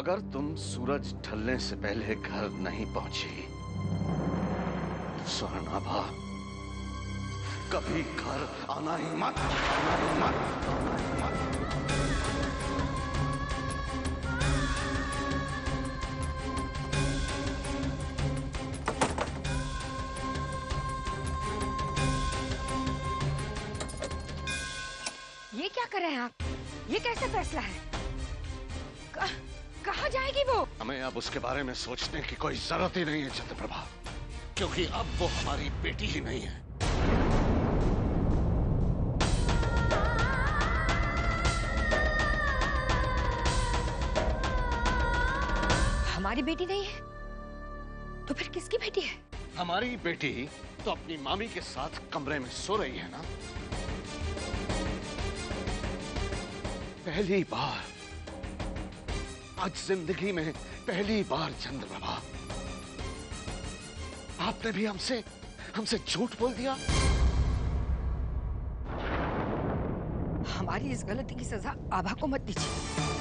अगर तुम सूरज ढलने से पहले घर नहीं पहुंची तो स्वर्णाभा कभी घर आना ही मत, आना ही मत, आना ही मत। ये क्या कर रहे हैं आप? ये कैसे फैसला है? कहाँ जाएगी वो? हमें अब उसके बारे में सोचने की कोई जरूरत ही नहीं है चंद्रप्रभा, क्योंकि अब वो हमारी बेटी ही नहीं है। हमारी बेटी नहीं है तो फिर किसकी बेटी है? हमारी बेटी तो अपनी मामी के साथ कमरे में सो रही है ना। पहली बार, आज जिंदगी में पहली बार चंद्रप्रभा, आपने भी हमसे झूठ बोल दिया। हमारी इस गलती की सजा आभा को मत दीजिए।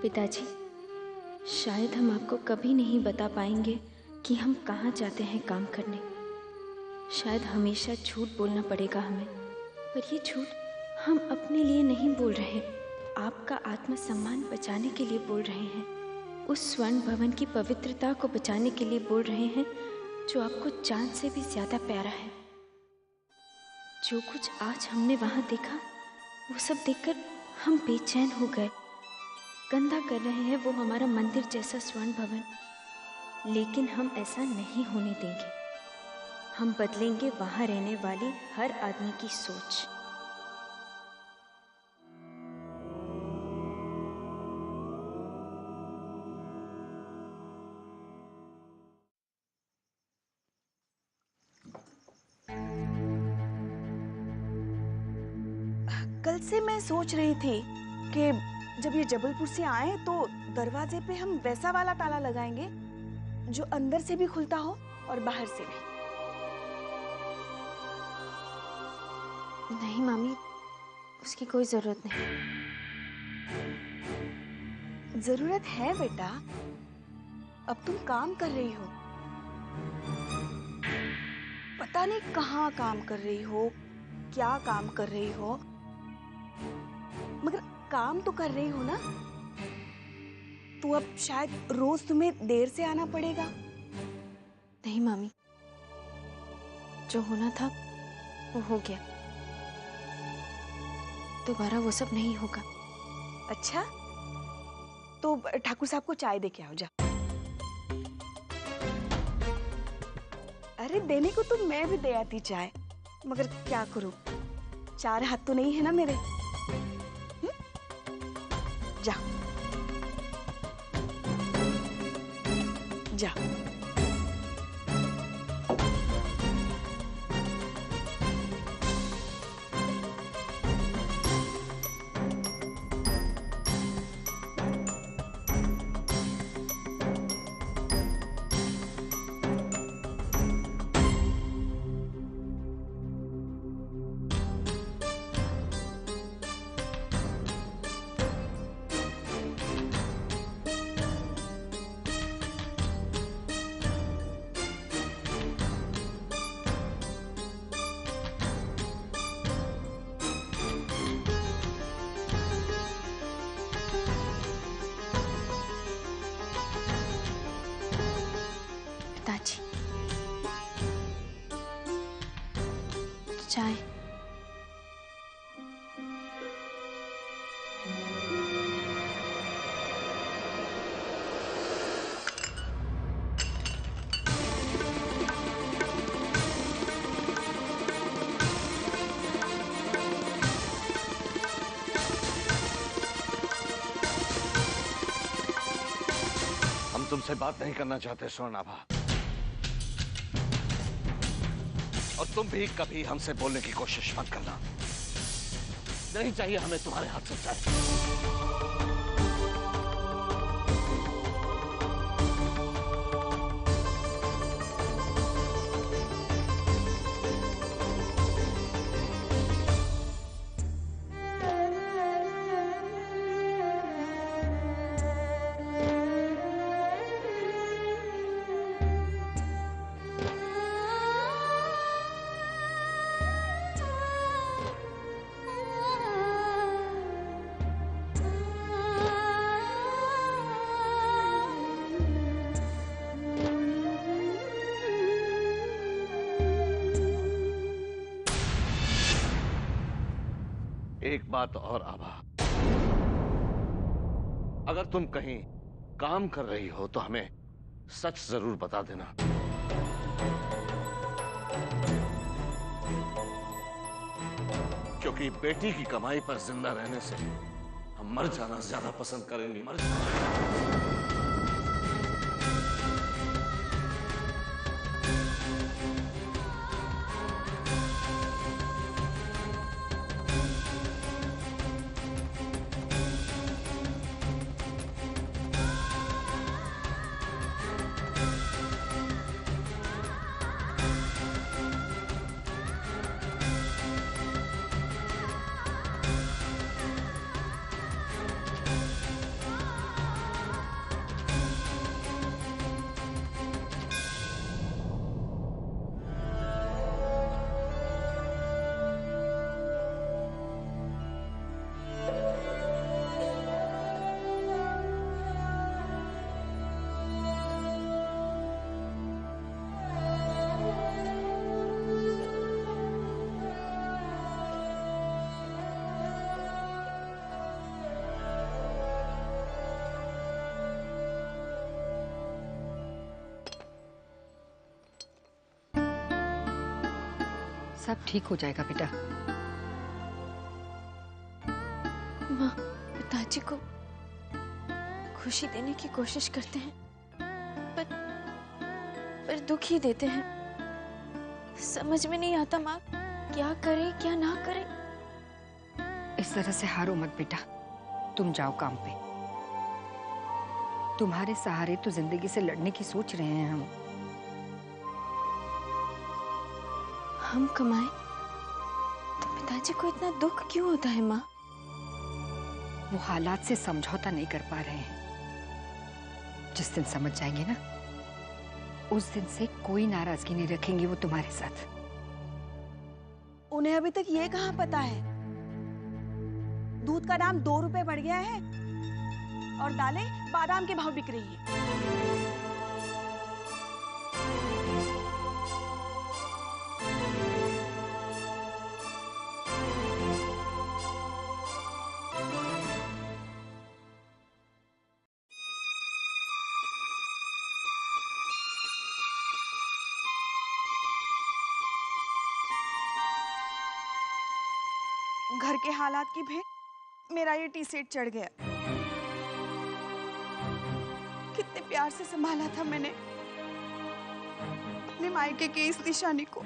पिताजी, शायद हम आपको कभी नहीं बता पाएंगे कि हम कहाँ जाते हैं काम करने। शायद हमेशा झूठ बोलना पड़ेगा हमें, पर ये झूठ हम अपने लिए नहीं बोल रहे, आपका आत्मसम्मान बचाने के लिए बोल रहे हैं। उस स्वर्ण भवन की पवित्रता को बचाने के लिए बोल रहे हैं जो आपको जान से भी ज्यादा प्यारा है। जो कुछ आज हमने वहाँ देखा वो सब देखकर हम बेचैन हो गए। गंदा कर रहे हैं वो हमारा मंदिर जैसा स्वर्ण भवन, लेकिन हम ऐसा नहीं होने देंगे। हम बदलेंगे वहां रहने वाले हर आदमी की सोच। कल से मैं सोच रही थी कि जब ये जबलपुर से आए तो दरवाजे पे हम वैसा वाला ताला लगाएंगे जो अंदर से भी खुलता हो और बाहर से भी। नहीं मामी, उसकी कोई जरूरत नहीं। जरूरत है बेटा, अब तुम काम कर रही हो, पता नहीं कहाँ काम कर रही हो, क्या काम कर रही हो, मगर काम तो कर रही हो ना। तो अब शायद रोज तुम्हें देर से आना पड़ेगा। नहीं मामी, जो होना था वो हो गया, दोबारा वो सब नहीं होगा। अच्छा, तो ठाकुर साहब को चाय दे के आओ, जा। अरे देने को तो मैं भी दे आती चाय, मगर क्या करूं, चार हाथ तो नहीं है ना मेरे। जा जा। पिताजी, चाय। तुमसे बात नहीं करना चाहते स्वर्णाभा, और तुम भी कभी हमसे बोलने की कोशिश मत करना। नहीं चाहिए हमें तुम्हारे हाथ से चाय। एक बात और आभा, अगर तुम कहीं काम कर रही हो तो हमें सच जरूर बता देना। क्योंकि बेटी की कमाई पर जिंदा रहने से हम मर जाना ज्यादा पसंद करेंगे। मर जाना। सब ठीक हो जाएगा बेटा। माँ पिताजी को खुशी देने की कोशिश करते हैं, पर दुख ही देते हैं। समझ में नहीं आता माँ, क्या करें क्या ना करें। इस तरह से हारो मत बेटा, तुम जाओ काम पे। तुम्हारे सहारे तो जिंदगी से लड़ने की सोच रहे हैं हम कमाए तो पिताजी को इतना दुख क्यों होता है माँ? वो हालात से समझौता नहीं कर पा रहे हैं। जिस दिन समझ जाएंगे ना, उस दिन से कोई नाराजगी नहीं रखेंगे वो तुम्हारे साथ। उन्हें अभी तक ये कहाँ पता है दूध का दाम 2 रुपए बढ़ गया है और दालें बादाम के भाव बिक रही है। घर के हालात की भेंट मेरा ये टी सेट चढ़ गया। कितने प्यार से संभाला था मैंने अपने मायके के इस निशानी को।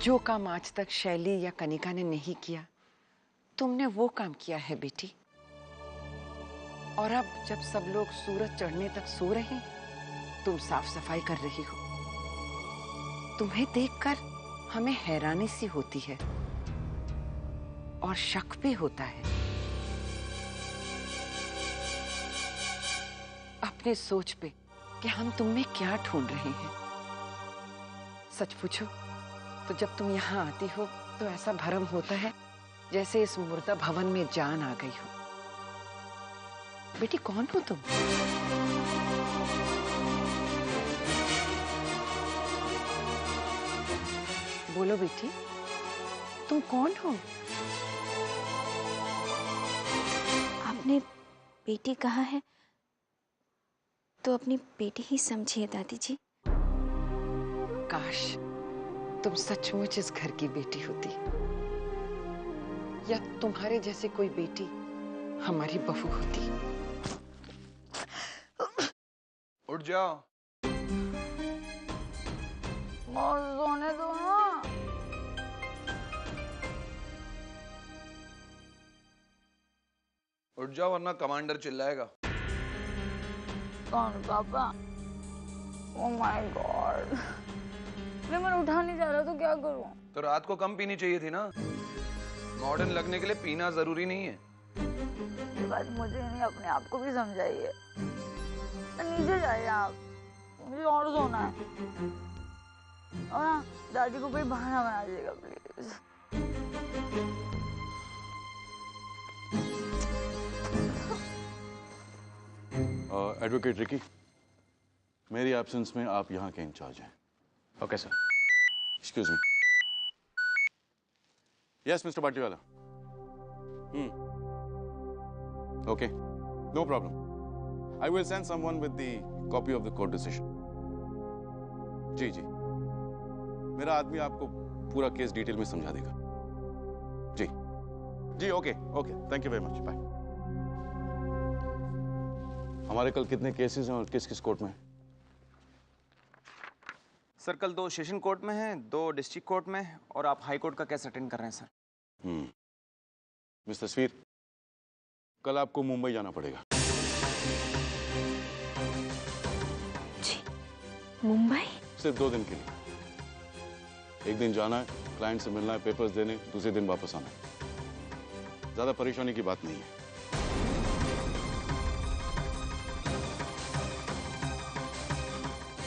जो काम आज तक शैली या कनिका ने नहीं किया, तुमने वो काम किया है बेटी। और अब जब सब लोग सूरज चढ़ने तक सो रहे हैं, तुम साफ सफाई कर रही हो। तुम्हें देखकर हमें हैरानी सी होती है और शक भी होता है। अपने सोच पे कि हम तुम में क्या ढूंढ रहे हैं। सच पूछो तो जब तुम यहाँ आती हो तो ऐसा भ्रम होता है जैसे इस मुर्दा भवन में जान आ गई हो। बेटी कौन हो तुम? बोलो बेटी, तुम कौन हो? आपने बेटी कहा है तो अपनी बेटी ही समझिए दादी जी। काश तुम सचमुच इस घर की बेटी होती, या तुम्हारे जैसे कोई बेटी हमारी बहू होती। उठ जाओ। सोने दो ना। उठ जाओ वरना कमांडर चिल्लाएगा। कौन पापा? ओह माय गॉड, मैं उठा नहीं जा रहा तो क्या करूं? तो रात को कम पीनी चाहिए थी ना। मॉडर्न लगने के लिए पीना जरूरी नहीं है। ये बात मुझे नहीं, अपने आप को भी समझाइए। नीचे जाइए आप, मुझे और सोना है। और हाँ, दादी को कोई बहाना बना दीजिएगा प्लीज। एडवोकेट रिकी, मेरी एब्सेंस में आप यहाँ के इंचार्ज हैं। Okay sir. Excuse me. Yes mister Batiwala. Okay, no problem. I will send someone with the copy of the court decision. जी जी, मेरा आदमी आपको पूरा केस डिटेल में समझा देगा। जी जी, okay okay, thank you very much, bye. हमारे कल कितने केसेस हैं और किस किस कोर्ट में? सर कल 2 सेशन कोर्ट में हैं, 2 डिस्ट्रिक्ट कोर्ट में, और आप हाई कोर्ट का केस अटेंड कर रहे हैं सर। मिस तस्वीर, कल आपको मुंबई जाना पड़ेगा। जी, मुंबई? सिर्फ 2 दिन के लिए। एक दिन जाना है, क्लाइंट से मिलना है, पेपर्स देने, दूसरे दिन वापस आना है। ज्यादा परेशानी की बात नहीं है।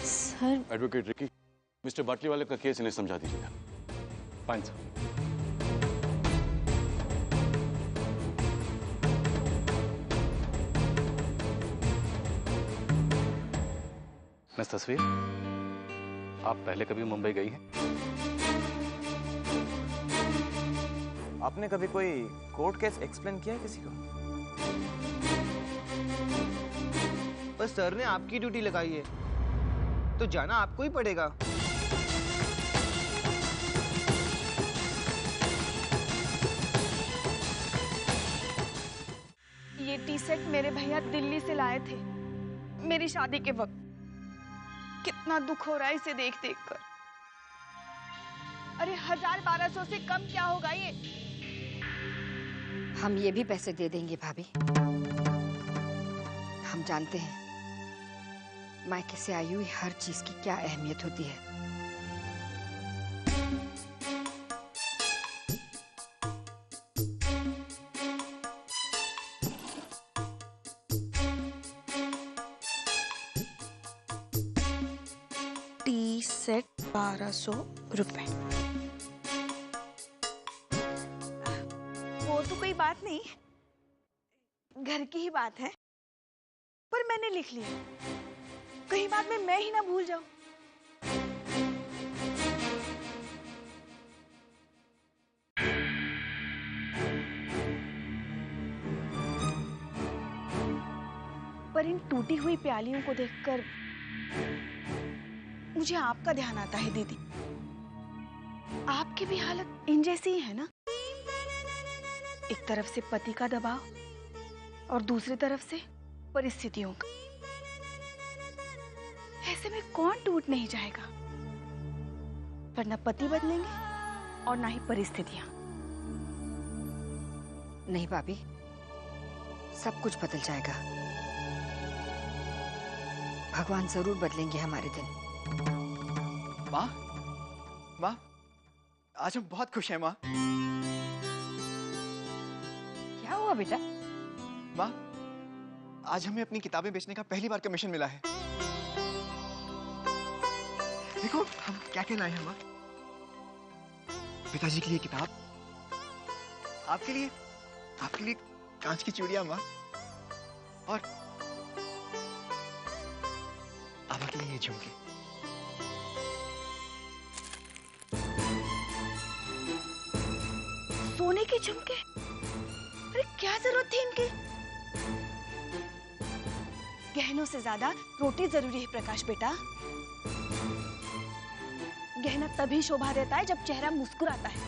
सर, एडवोकेट रिकी, मिस्टर बाटलीवाले का केस इन्हें समझा दीजिएगा। Fine sir. मिस तस्वीर, आप पहले कभी मुंबई गई हैं? आपने कभी कोई कोर्ट केस एक्सप्लेन किया है किसी को? पर सर ने आपकी ड्यूटी लगाई है तो जाना आपको ही पड़ेगा। ये टी शर्ट मेरे भैया दिल्ली से लाए थे मेरी शादी के वक्त। कितना दुख हो रहा है इसे देख देख कर। अरे 1000-1200 से कम क्या होगा ये? हम ये भी पैसे दे देंगे भाभी। हम जानते हैं मायके से आई हुई हर चीज की क्या अहमियत होती है। टी सेट 1200 रुपए। वो तो कोई बात नहीं, घर की ही बात है, पर मैंने लिख लिया। कहीं बाद में मैं ही ना भूल जाऊं। पर इन टूटी हुई प्यालियों को देखकर मुझे आपका ध्यान आता है दीदी। आपकी भी हालत इन जैसी ही है ना। एक तरफ से पति का दबाव और दूसरी तरफ से परिस्थितियों का। ऐसे में कौन टूट नहीं जाएगा? पर न पति बदलेंगे और ना ही परिस्थितियां। नहीं भाभी, सब कुछ बदल जाएगा। भगवान जरूर बदलेंगे हमारे दिन। माँ, माँ, आज हम बहुत खुश हैं माँ। क्या हुआ बेटा? माँ, आज हमें अपनी किताबें बेचने का पहली बार कमीशन मिला है। देखो हम क्या क्या लाए हैं माँ। पिताजी के लिए किताब, आपके लिए कांच की चूड़ियां माँ, और आबा के लिए ये झुमके। सोने के झुमके? अरे क्या जरूरत थी इनकी? गहनों से ज्यादा रोटी जरूरी है प्रकाश बेटा। गहना तभी शोभा देता है जब चेहरा मुस्कुराता है।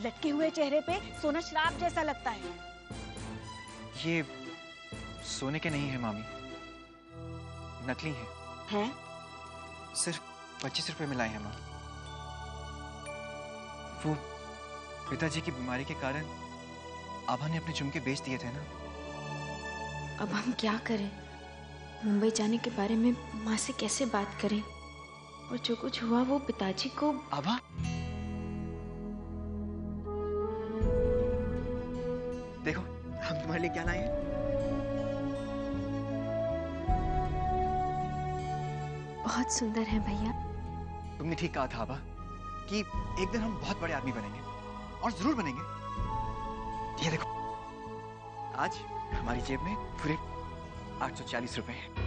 लटके हुए चेहरे पे सोना श्राप जैसा लगता है। ये सोने के नहीं है मामी, नकली है। हैं? सिर्फ 25 रुपए में लाए हैं माँ। वो पिताजी की बीमारी के कारण आभा ने अपने झुमके बेच दिए थे ना। अब हम क्या करें? मुंबई जाने के बारे में माँ से कैसे बात करें? और जो कुछ हुआ वो पिताजी को। आभा, देखो हम तुम्हारे लिए क्या लाए हैं। बहुत सुंदर है भैया। तुमने ठीक कहा था आभा कि एक दिन हम बहुत बड़े आदमी बनेंगे, और जरूर बनेंगे। ये देखो, आज हमारी जेब में पूरे 840 रुपए हैं।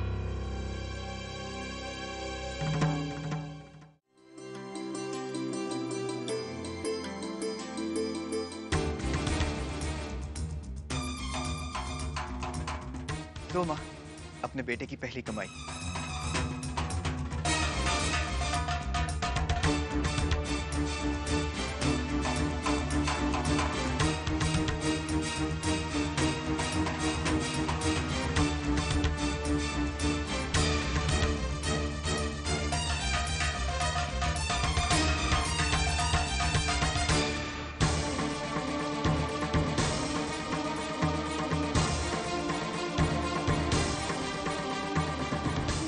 दो माँ, अपने बेटे की पहली कमाई।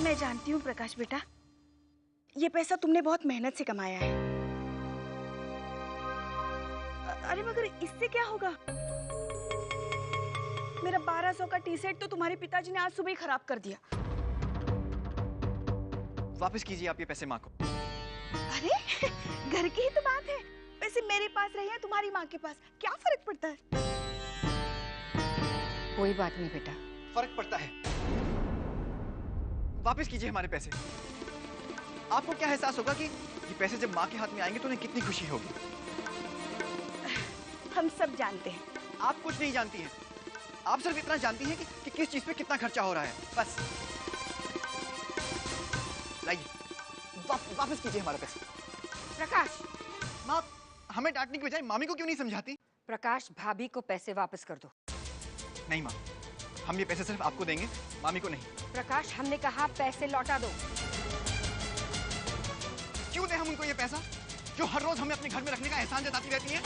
मैं जानती हूँ प्रकाश बेटा, ये पैसा तुमने बहुत मेहनत से कमाया है। अरे मगर इससे क्या होगा? मेरा 1200 का टी शर्ट तो तुम्हारे पिताजी ने आज सुबह ही खराब कर दिया। वापस कीजिए आप ये पैसे माँ को। अरे घर की ही तो बात है। पैसे मेरे पास रहे हैं तुम्हारी माँ के पास, क्या फर्क पड़ता है? कोई बात नहीं बेटा। फर्क पड़ता है। वापस कीजिए हमारे पैसे। आपको क्या एहसास होगा कि ये पैसे जब माँ के हाथ में आएंगे तो उन्हें कितनी खुशी होगी। हम सब जानते हैं। आप कुछ नहीं जानती हैं। आप सिर्फ इतना जानती हैं कि किस चीज पे कितना खर्चा हो रहा है, बस। लाइए, वापस कीजिए हमारे पैसे। प्रकाश, माँ हमें डांटने की बजाय मामी को क्यों नहीं समझाती? प्रकाश, भाभी को पैसे वापस कर दो। नहीं माँ, हम ये पैसे सिर्फ आपको देंगे, मामी को नहीं। प्रकाश, हमने कहा पैसे लौटा दो। क्यों दें हम उनको ये पैसा जो हर रोज हमें अपने घर में रखने का एहसान जताती रहती है?